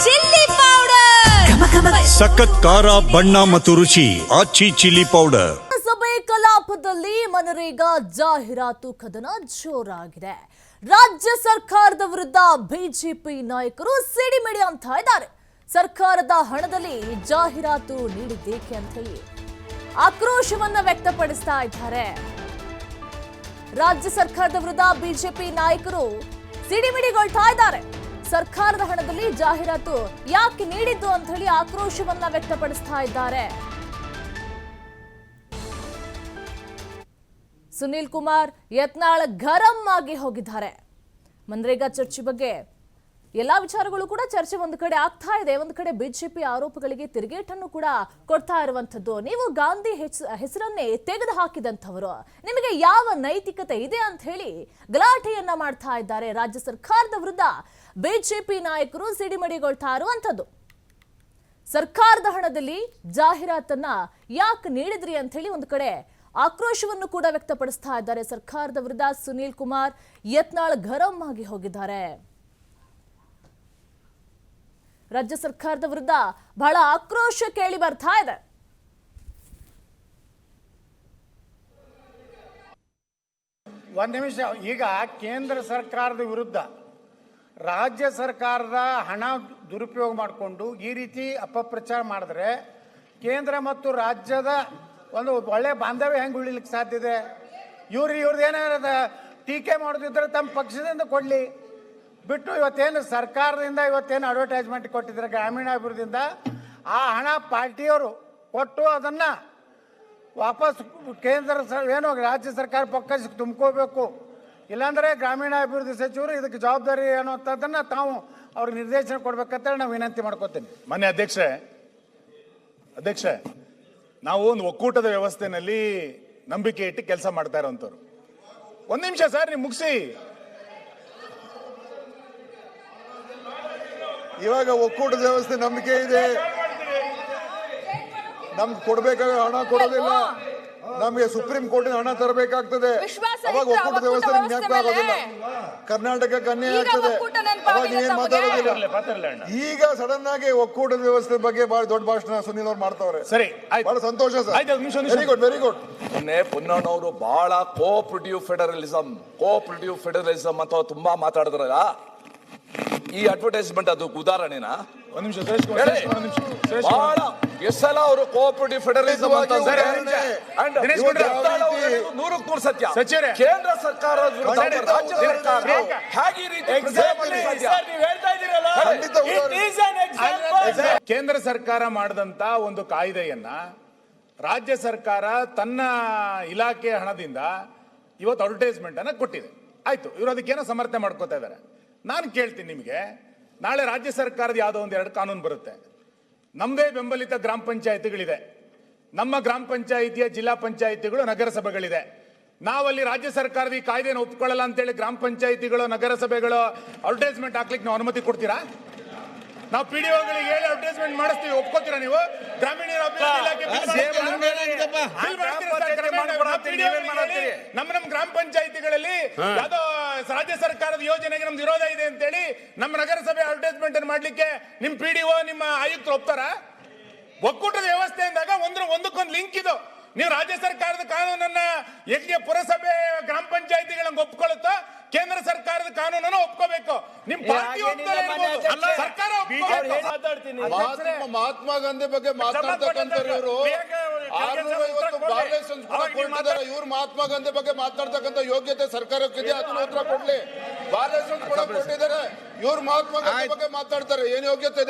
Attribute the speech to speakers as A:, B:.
A: Chilli powder,
B: ಸಖತ್ ಖಾರ ಬಣ್ಣ ಮತ್ತು ರುಚಿ ಆಚಿ ಚಿಲ್ಲಿ ಪೌಡರ್.
C: ಸಭೆ ಕಲಾಪದಲ್ಲಿ ಮನರೇಗಾ ಜಾಹೀರಾತು ಕದನ ಜೋರಾಗಿದೆ. ರಾಜ್ಯ ಸರ್ಕಾರದ ವಿರುದ್ಧ ಬಿಜೆಪಿ ನಾಯಕರು ಸಿಡಿಮಿಡಿ ಅಂತ ಇದ್ದಾರೆ. ಸರ್ಕಾರದ ಹಣದಲ್ಲಿ ಜಾಹೀರಾತು ನೀಡಿದ್ದೇಕೆ ಅಂತ ಹೇಳಿ ಆಕ್ರೋಶವನ್ನ ವ್ಯಕ್ತಪಡಿಸ್ತಾ ಇದ್ದಾರೆ. ರಾಜ್ಯ ಸರ್ಕಾರದ ವಿರುದ್ಧ ಬಿಜೆಪಿ ನಾಯಕರು ಸಿಡಿಮಿಡಿಗೊಳ್ತಾ ಇದ್ದಾರೆ. ಸರ್ಕಾರದ ಹಣದಲ್ಲಿ ಜಾಹೀರಾತು ಯಾಕೆ ನೀಡಿದ್ದು ಅಂತ ಹೇಳಿ ಆಕ್ರೋಶವನ್ನ ವ್ಯಕ್ತಪಡಿಸ್ತಾ ಇದ್ದಾರೆ. ಸುನೀಲ್ ಕುಮಾರ್ ಯತ್ನಾಳ್ ಗರಂ ಆಗಿ ಹೋಗಿದ್ದಾರೆ. ಮನ್ರೇಗಾ ಚರ್ಚೆ ಬಗ್ಗೆ ಎಲ್ಲಾ ವಿಚಾರಗಳು ಕೂಡ ಚರ್ಚೆ ಒಂದು ಕಡೆ ಆಗ್ತಾ ಇದೆ. ಒಂದು ಕಡೆ ಬಿಜೆಪಿ ಆರೋಪಗಳಿಗೆ ತಿರುಗೇಟನ್ನು ಕೂಡ ಕೊಡ್ತಾ ಇರುವಂತದ್ದು. ನೀವು ಗಾಂಧಿ ಹೆಸರನ್ನೇ ತೆಗೆದು ಹಾಕಿದಂಥವರು, ನಿಮಗೆ ಯಾವ ನೈತಿಕತೆ ಇದೆ ಅಂತ ಹೇಳಿ ಗಲಾಟೆಯನ್ನ ಮಾಡ್ತಾ ಇದ್ದಾರೆ. ರಾಜ್ಯ ಸರ್ಕಾರದ ವಿರುದ್ಧ ಬಿಜೆಪಿ ನಾಯಕರು ಸಿಡಿಮಡಿಗೊಳ್ತಾ ಇರುವಂತದ್ದು. ಸರ್ಕಾರದ ಹಣದಲ್ಲಿ ಜಾಹೀರಾತನ್ನ ಯಾಕೆ ನೀಡಿದ್ರಿ ಅಂತ ಹೇಳಿ ಒಂದು ಕಡೆ ಆಕ್ರೋಶವನ್ನು ಕೂಡ ವ್ಯಕ್ತಪಡಿಸ್ತಾ ಇದ್ದಾರೆ. ಸರ್ಕಾರದ ವಿರುದ್ಧ ಸುನೀಲ್ ಕುಮಾರ್ ಯತ್ನಾಳ್ ಗರಂ ಆಗಿ ಹೋಗಿದ್ದಾರೆ. ರಾಜ್ಯ ಸರ್ಕಾರದ ವಿರುದ್ಧ ಬಹಳ ಆಕ್ರೋಶ ಕೇಳಿ ಬರ್ತಾ ಇದೆ.
D: ಒಂದು ನಿಮಿಷ. ಈಗ ಕೇಂದ್ರ ಸರ್ಕಾರದ ವಿರುದ್ಧ ರಾಜ್ಯ ಸರ್ಕಾರದ ಹಣ ದುರುಪಯೋಗ ಮಾಡಿಕೊಂಡು ಈ ರೀತಿ ಅಪಪ್ರಚಾರ ಮಾಡಿದ್ರೆ ಕೇಂದ್ರ ಮತ್ತು ರಾಜ್ಯದ ಒಂದು ಒಳ್ಳೆ ಬಾಂಧವ್ಯ ಹೆಂಗೆ ಉಳಿಲಿಕ್ಕೆ ಸಾಧ್ಯ ಇದೆ? ಇವ್ರದ್ದು ಏನಾರದ ಟೀಕೆ ಮಾಡೋದಿದ್ರೆ ತಮ್ಮ ಪಕ್ಷದಿಂದ ಕೊಡಲಿ ಬಿಟ್ಟು, ಇವತ್ತೇನು ಸರ್ಕಾರದಿಂದ ಇವತ್ತೇನು ಅಡ್ವರ್ಟೈಸ್ಮೆಂಟ್ ಕೊಟ್ಟಿದ್ದಾರೆ ಗ್ರಾಮೀಣಾಭಿವೃದ್ಧಿಯಿಂದ, ಆ ಹಣ ಪಾರ್ಟಿಯವರು ಕೊಟ್ಟು ಅದನ್ನು ವಾಪಸ್ ಕೇಂದ್ರ ಏನೋ ರಾಜ್ಯ ಸರ್ಕಾರ ಪಕ್ಕಕ್ಕೆ ತುಂಬ್ಕೋಬೇಕು. ಇಲ್ಲಾಂದರೆ ಗ್ರಾಮೀಣಾಭಿವೃದ್ಧಿ ಸಚಿವರು ಇದಕ್ಕೆ ಜವಾಬ್ದಾರಿ ಅನ್ನೋಂಥದ್ದನ್ನು ತಾವು ಅವ್ರಿಗೆ ನಿರ್ದೇಶನ ಕೊಡ್ಬೇಕಂತೇಳಿ ನಾವು ವಿನಂತಿ ಮಾಡ್ಕೋತೀನಿ.
E: ಮಾನ್ಯ ಅಧ್ಯಕ್ಷೆ, ನಾವು ಒಂದು ಒಕ್ಕೂಟದ ವ್ಯವಸ್ಥೆನಲ್ಲಿ ನಂಬಿಕೆ ಇಟ್ಟು ಕೆಲಸ ಮಾಡ್ತಾ ಇರೋಂಥವ್ರು. ಒಂದು ನಿಮಿಷ ಸರ್, ನೀವು ಮುಗಿಸಿ.
F: ಇವಾಗ ಒಕ್ಕೂಟದ ವ್ಯವಸ್ಥೆ ನಂಬಿಕೆ ಇದೆ. ನಮ್ಗೆ ಕೊಡ್ಬೇಕಾಗ ಹಣ ಕೊಡೋದಿಲ್ಲ, ನಮ್ಗೆ ಸುಪ್ರೀಂ ಕೋರ್ಟಿನ ಹಣ ತರಬೇಕಾಗ್ತದೆ. ಅವಾಗ ಒಕ್ಕೂಟದ ವ್ಯವಸ್ಥೆ ಜ್ಞಾಪಕ ಆಗೋದಿಲ್ಲ, ಕರ್ನಾಟಕಕ್ಕೆ ಅನ್ಯಾಯ ಆಗ್ತದೆ. ಅವಾಗ ಏನ್ ಮಾತಾಡೋದಿಲ್ಲ. ಈಗ ಸಡನ್ ಆಗಿ ಒಕ್ಕೂಟದ ವ್ಯವಸ್ಥೆ ಬಗ್ಗೆ ಬಹಳ ದೊಡ್ಡ ಭಾಷಣ ಸುನೀಲ್ ಅವ್ರು ಮಾಡ್ತಾವ್ರೆ.
E: ಸರಿ,
F: ಬಹಳ ಸಂತೋಷ sir. Very good, very good.
G: ಪುನ್ನಣ್ಣವರು ಬಹಳ ಕೋಆಪರೇಟಿವ್ ಫೆಡರಲಿಸಂ ಅಂತ ತುಂಬಾ ಮಾತಾಡಿದ್ರಲ್ಲ, ಈ ಅಡ್ವರ್ಟೈಸ್ಮೆಂಟ್ ಅದು ಉದಾಹರಣೆನಾ?
E: ಒಂದು ನಿಮಿಷ
G: ಬಹಳ ಎಷ್ಟೆಲ್ಲ ಅವರು ಕೋಆಪರೇಟಿವ್ ಫೆಡರಲಿಸಂ ಅಂತ ನೂರಕ್ಕೆ ನೂರು ಸತ್ಯ. ಕೇಂದ್ರ ಸರ್ಕಾರ ರಾಜ್ಯ ಸರ್ಕಾರ ಹೇಗೆ ಈ ರೀತಿ
E: ಕೇಂದ್ರ ಸರ್ಕಾರ ಮಾಡಿದಂತ ಒಂದು ಕಾಯ್ದೆಯನ್ನ ರಾಜ್ಯ ಸರ್ಕಾರ ತನ್ನ ಇಲಾಖೆ ಹಣದಿಂದ ಇವತ್ತು ಅಡ್ವರ್ಟೈಸ್ಮೆಂಟ್ ಅನ್ನ ಕೊಟ್ಟಿದೆ. ಆಯ್ತು, ಇವರು ಅದಕ್ಕೇನೋ ಸಮರ್ಥನೆ ಮಾಡ್ಕೋತಾ ಇದ್ದಾರೆ. ನಾನು ಕೇಳ್ತೀನಿ ನಿಮಗೆ, ನಾಳೆ ರಾಜ್ಯ ಸರ್ಕಾರದ ಯಾವುದೋ ಒಂದೆರಡು ಕಾನೂನು ಬರುತ್ತೆ. ನಮ್ಮದೇ ಬೆಂಬಲಿತ ಗ್ರಾಮ ಪಂಚಾಯಿತಿಗಳಿದೆ, ನಮ್ಮ ಗ್ರಾಮ ಪಂಚಾಯಿತಿಯ ಜಿಲ್ಲಾ ಪಂಚಾಯಿತಿಗಳು ನಗರಸಭೆಗಳಿದೆ. ನಾವಲ್ಲಿ ರಾಜ್ಯ ಸರ್ಕಾರದ ಈ ಕಾಯ್ದೆಯನ್ನು ಒಪ್ಕೊಳ್ಳಲ್ಲ ಅಂತೇಳಿ ಗ್ರಾಮ ಪಂಚಾಯಿತಿಗಳು ನಗರಸಭೆಗಳು ಅಡ್ವರ್ಟೈಸ್ಮೆಂಟ್ ಹಾಕ್ಲಿಕ್ಕೆ ನಾವು ಅನುಮತಿ ಕೊಡ್ತೀರಾ? ನಾವು ಪಿಡಿಒಗಳಿಗೆ ಹೇಳಿ ಅಡ್ವರ್ಟೈಸ್ಮೆಂಟ್ ಮಾಡಿಸ್ತೀವಿ, ಒಪ್ಕೋತೀರಾ ನೀವು? ಗ್ರಾಮೀಣ ನಮ್ಮ ಗ್ರಾಮ ಪಂಚಾಯಿತಿಗಳಲ್ಲಿ ಯಾವ್ದೋ ರಾಜ್ಯ ಸರ್ಕಾರದ ಯೋಜನೆಗೆ ನಮ್ದು ವಿರೋಧ ಇದೆ ಅಂತೇಳಿ ನಮ್ಮ ನಗರಸಭೆ ಅಡ್ವರ್ಟೈಸ್ಮೆಂಟ್ ಮಾಡ್ಲಿಕ್ಕೆ ನಿಮ್ ಪಿಡಿಒ ನಿಮ್ಮ ಆಯುಕ್ತರು ಒಪ್ತಾರ? ಒಕ್ಕೂಟದ ವ್ಯವಸ್ಥೆ ಅಂದಾಗ ಒಂದಕ್ಕೊಂದು ಲಿಂಕ್ ಇದು. ನೀವು ರಾಜ್ಯ ಸರ್ಕಾರದ ಕಾನೂನನ್ನ ಯಜ್ಞ ಪುರಸಭೆ ಗ್ರಾಮ ಪಂಚಾಯಿತಿಗಳನ್ನ ಒಪ್ಕೊಳ್ಳುತ್ತೋ, ಕೇಂದ್ರ ಸರ್ಕಾರದ ಕಾನೂನನ್ನು ಒಪ್ಕೋಬೇಕು. ನಿಮ್ ಪಾರ್ಟಿ ಸರ್ಕಾರ
F: ಮಹಾತ್ಮ ಗಾಂಧಿ ಬಗ್ಗೆ ಮಾತನಾಡ್ತಕ್ಕಂಥವ್ರು ಇವರು 650 ಇವ್ರು ಮಹಾತ್ಮ ಗಾಂಧಿ ಬಗ್ಗೆ ಮಾತನಾಡ್ತಕ್ಕಂಥ ಯೋಗ್ಯತೆ ಸರ್ಕಾರಕ್ಕಿದೆ, ಅದನ್ನ ಉತ್ತರ ಕೊಡ್ಲಿ. ಬಾರ್ ಲೈಸೆನ್ಸ್ ಕೊಟ್ಟಿದ್ದಾರೆ, ಇವ್ರು ಮಹಾತ್ಮ ಗಾಂಧಿ ಬಗ್ಗೆ ಮಾತಾಡ್ತಾರೆ, ಏನ್ ಯೋಗ್ಯತೆ ಇದೆ?